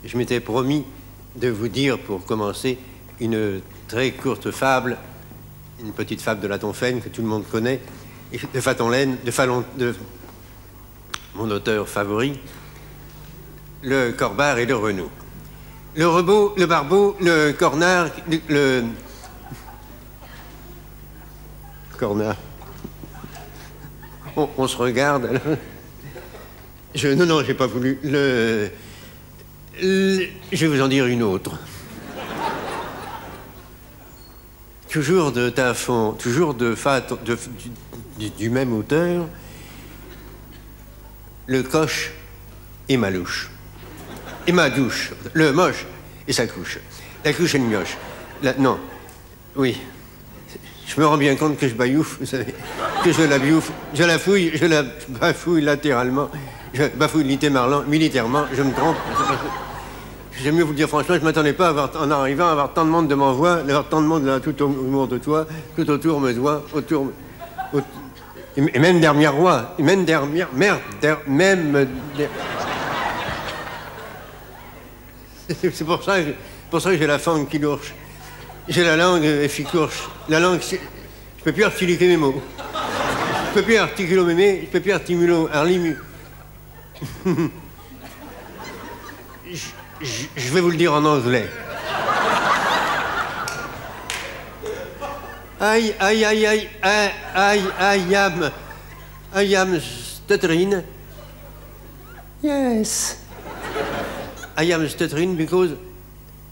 Je m'étais promis de vous dire, pour commencer, une très courte fable, une petite fable de La Tonfaine que tout le monde connaît, et de Fatonlaine, de mon auteur favori, le Corbard et le Renaud. Le Rebot, le Barbeau, le Cornard, le Cornard. On se regarde. Alors. Non, j'ai pas voulu. Je vais vous en dire une autre. Toujours de Tafon, toujours du même auteur, le coche et ma louche. Et ma douche. Le moche et sa couche. La couche et le mioche. Non. Oui. Je me rends bien compte que je baillouffe, vous savez. Que je la biouffe. Je la fouille, je la bafouille latéralement. Je bafouille militairement, je me trompe. J'aime mieux vous le dire franchement, je ne m'attendais pas en arrivant à avoir tant de monde de m'envoi, d'avoir tant de monde là, tout autour de toi, tout autour me doit, et même derrière roi, et même derrière merde, c'est pour ça que j'ai la fangue qui lourche. J'ai la langue efficourche. La langue, je peux plus articuler mes mots. Je peux plus articuler mes mots, je peux plus articuler je vais vous le dire en anglais. I am stuttering. Yes. I am stuttering because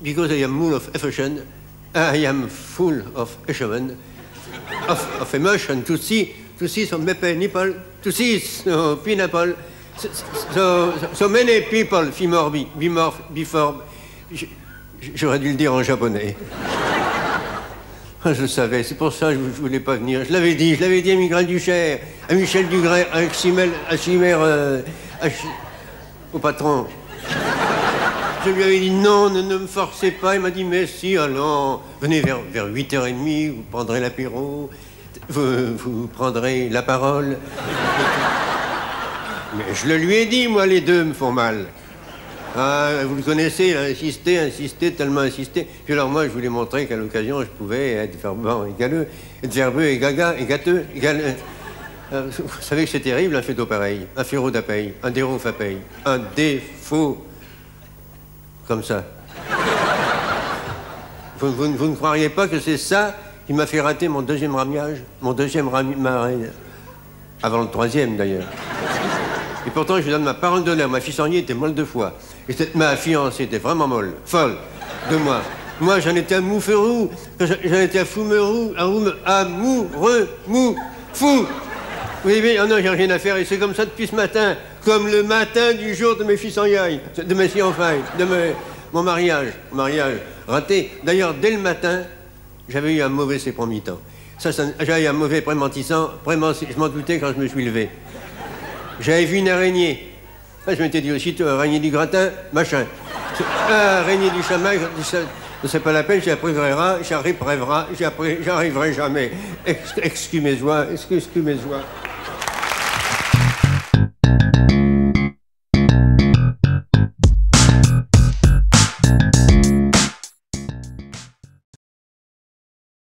I am full of emotion. I am full of emotion. Of emotion to see some nipple, to see some pineapple. So many people before. J'aurais dû le dire en japonais. Je le savais, c'est pour ça que je ne voulais pas venir. Je l'avais dit à Miguel Duchère, à Michel Dugray, à Chimère, au patron. Je lui avais dit non, ne me forcez pas. Il m'a dit mais si, allons, venez vers 8h30, vous prendrez l'apéro, vous prendrez la parole. Mais je le lui ai dit, moi, les deux me font mal. Ah, vous le connaissez, il a insisté, tellement insisté. Puis alors moi, je voulais montrer qu'à l'occasion, je pouvais être verbeux et galeux, être verbeux et gaga et gâteux. Vous savez que c'est terrible, un féto pareil, un féro d'apaille, un défaut fapaille, un défaut comme ça. Vous ne croiriez pas que c'est ça qui m'a fait rater mon deuxième mariage, avant le troisième d'ailleurs. Et pourtant, je lui donne ma parole d'honneur. Ma fiancée était molle de foi. Et ma fiancée était vraiment molle, folle de moi. Moi, j'en étais un mouferou. J'en étais un foumerou, amoureux, fou. Oui, mais oh non, j'ai rien à faire. Et c'est comme ça depuis ce matin. Comme le matin du jour de mes fiançailles, de mes fiançailles, mon mariage raté. D'ailleurs, dès le matin, j'avais eu un mauvais sépromitant. J'avais un mauvais prémentissant. Je m'en doutais quand je me suis levé. J'avais vu une araignée. Je m'étais dit aussitôt, araignée du gratin, machin. Araignée du chamac, c'est pas la peine, j'arriverai jamais. Excusez-moi.